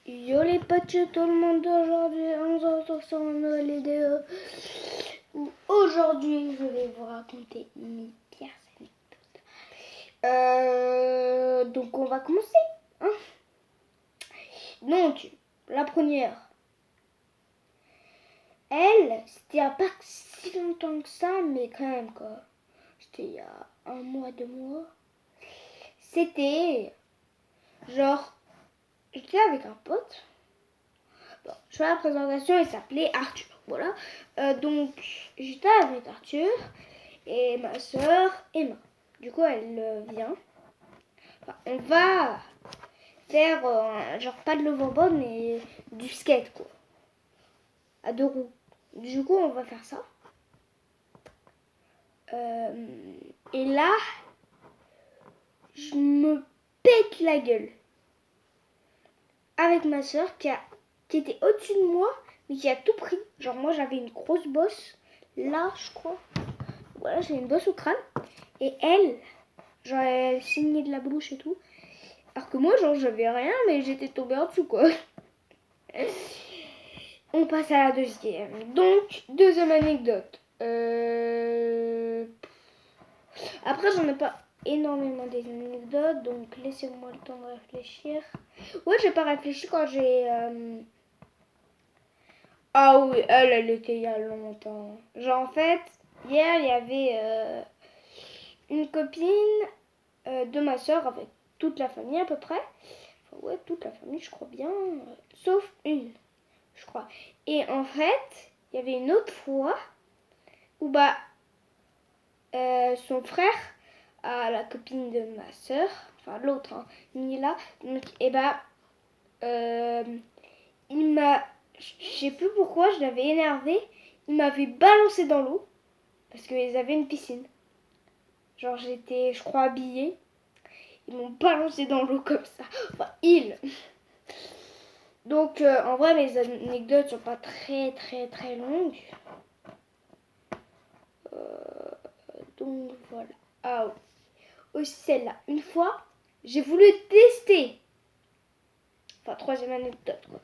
Yo les potes, tout le monde, aujourd'hui on se retrouve sur une nouvelle vidéo où aujourd'hui je vais vous raconter mes pires anecdotes. Donc on va commencer. Hein. Donc la première, elle, c'était il n'y a pas si longtemps que ça, mais quand même quoi. C'était il y a 1 mois, 2 mois. C'était genre, j'étais avec un pote. Bon, je fais la présentation, il s'appelait Arthur. Voilà. Donc, j'étais avec Arthur et ma soeur Emma. Du coup, elle vient. Enfin, on va faire, genre pas de l'overboard, mais du skate, quoi. À 2 roues. Du coup, on va faire ça. Et là, je me pète la gueule. Avec ma soeur qui était au-dessus de moi, mais qui a tout pris. Genre moi j'avais une grosse bosse, là je crois. Voilà, j'ai une bosse au crâne. Et elle, genre elle saignait de la bouche et tout. Alors que moi genre j'avais rien, mais j'étais tombée en dessous quoi. On passe à la deuxième. Donc, deuxième anecdote. Après j'en ai pas énormément d'anecdotes, donc laissez-moi le temps de réfléchir. Ouais, j'ai pas réfléchi quand j'ai... Ah oui, elle était il y a longtemps. Genre en fait, hier il y avait une copine de ma soeur avec toute la famille à peu près. Enfin ouais, toute la famille je crois bien, sauf une, je crois. Et en fait, il y avait une autre fois où son frère a la copine de ma soeur, enfin l'autre, hein, Mila. Donc il m'a, je sais plus pourquoi, je l'avais énervé. Il m'avait balancé dans l'eau parce qu'ils avaient une piscine. Genre j'étais, je crois, habillée. Ils m'ont balancé dans l'eau comme ça. Enfin, Donc en vrai, mes anecdotes sont pas très longues. Donc voilà. Ah oui. Aussi celle-là. Une fois, j'ai voulu tester. Enfin, troisième anecdote quoi.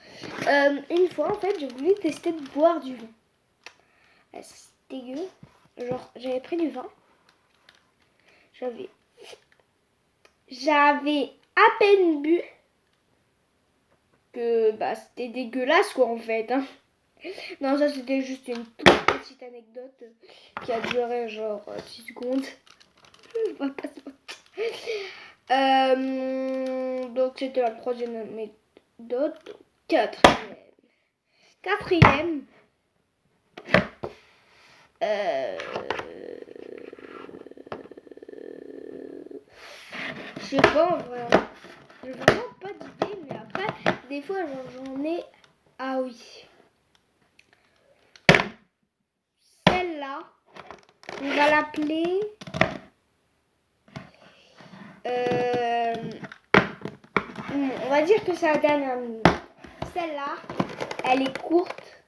Une fois, en fait, j'ai voulu tester de boire du vin. C'est dégueu. Genre, j'avais pris du vin. J'avais à peine bu que c'était dégueulasse quoi en fait. Hein. Non, ça c'était juste une toute petite anecdote qui a duré genre 6 secondes. Je vois pas ça. Donc c'était la troisième anecdote. Quatrième. Je sais pas en vrai. J'ai vraiment pas d'idée, mais après, des fois j'en ai. Ah oui. Celle-là, on va l'appeler. On va dire que c'est la dernière minute. Celle-là, elle est courte.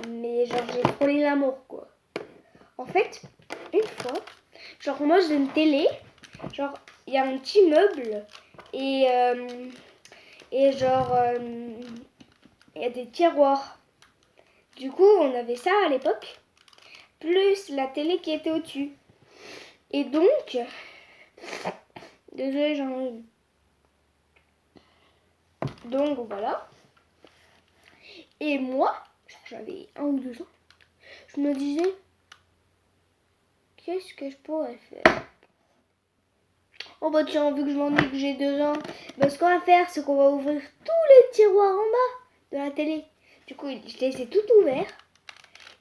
Mais genre j'ai frôlé la mort quoi. En fait, une fois, genre moi j'ai une télé. Genre il y a un petit meuble. Et genre il y a des tiroirs. Du coup on avait ça à l'époque. Plus la télé qui était au-dessus. Et donc... Désolée, j'en ai une. Donc voilà. Et moi, j'avais 1 ou 2 ans, je me disais, qu'est-ce que je pourrais faire? Oh bah tiens, vu que je m'en dis que j'ai 2 ans, ce qu'on va faire, c'est qu'on va ouvrir tous les tiroirs en bas de la télé. Du coup, je laissais tout ouvert.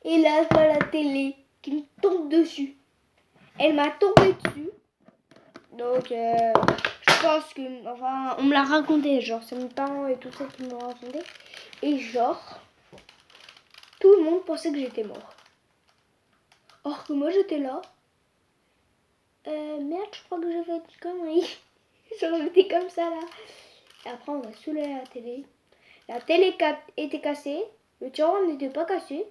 Et là, je vois la télé qui me tombe dessus. Elle m'a tombé dessus. Donc, je pense que, enfin, on me l'a raconté, genre, c'est mes parents et tout ça qui m'ont raconté. Et genre, tout le monde pensait que j'étais mort. Or que moi, j'étais là. Merde, je crois que j'ai fait une connerie. Genre, j'étais comme ça, là. Et après, on a soulevé la télé. La télé était cassée. Le tiroir n'était pas cassé.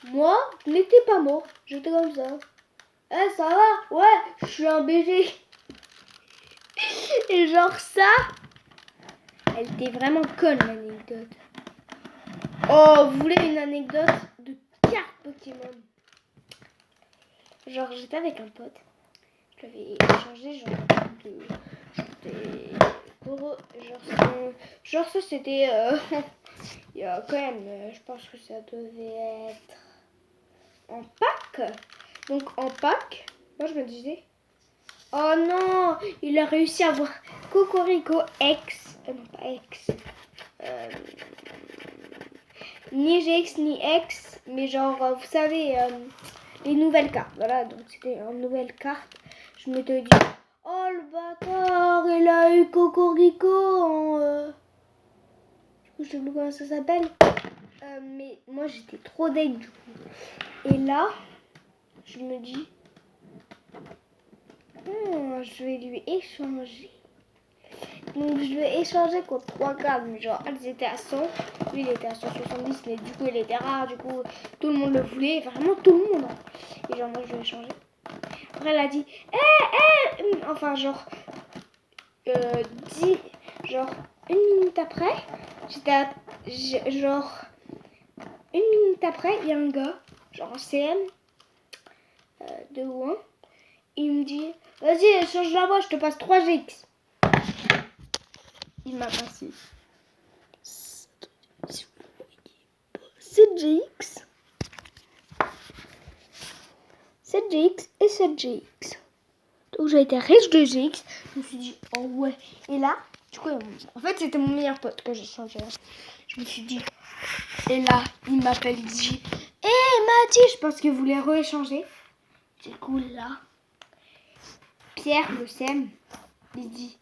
Moi, je n'étais pas mort. J'étais comme ça. Eh, ça va? Ouais, je suis un bébé. Et genre ça, Elle était vraiment conne l'anecdote. Oh, vous voulez une anecdote de carte Pokémon? Genre, j'étais avec un pote. Je l'avais échangé genre ça c'était il y a quand même je pense que ça devait être en pack. Donc en pack, moi je me disais oh non, il a réussi à avoir Cocorico X, non pas X, ni GX ni X, mais genre vous savez les nouvelles cartes. Voilà, donc c'était une nouvelle carte. Je m'étais dit oh le bâtard, il a eu Cocorico en je sais plus comment ça s'appelle. Mais moi j'étais trop deg du coup. Et là, je me dis je vais lui échanger. Donc je vais échanger contre 3 cartes, mais genre elles étaient à 100, lui il était à 170, mais du coup il était rare, du coup tout le monde le voulait, vraiment tout le monde. Et genre moi je vais échanger. Après elle a dit enfin genre genre une minute après, genre une minute après, il y a un gars, genre un CM de loin, il me dit vas-y change-la moi, je te passe 3 GX. Il m'a passé 7GX, 7GX et 7GX. Donc j'ai été riche de GX. Je me suis dit oh ouais. Et là, du coup, en fait c'était mon meilleur pote que j'ai changé. Je me suis dit. Et là, il m'appelle, il dit Mathis, je pense que vous voulez rééchanger. Du coup là, Pierre le sème, il dit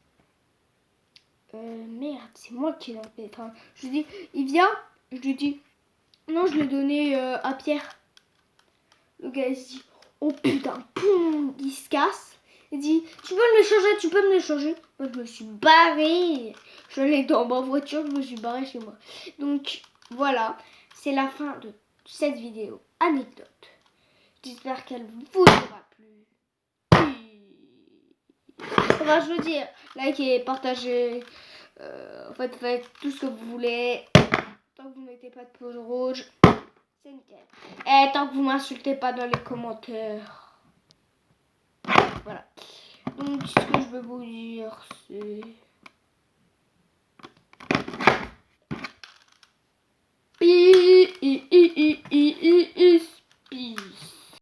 merde, c'est moi qui l'ai fait. Enfin, je lui dis, il vient, je lui dis non, je l'ai donné à Pierre. Le gars il se dit oh putain, poum, il se casse. Il dit tu peux me l'échanger, tu peux me l'échanger. Moi je me suis barrée. Je l'ai dans ma voiture, je me suis barrée chez moi. Donc voilà, c'est la fin de cette vidéo anecdote. J'espère qu'elle vous aura plu. Enfin, je veux dire, likez, partagez. En fait, faites tout ce que vous voulez. Tant que vous mettez pas de pouce rouge, c'est nickel. Et tant que vous m'insultez pas dans les commentaires. Voilà. Donc, ce que je veux vous dire, c'est...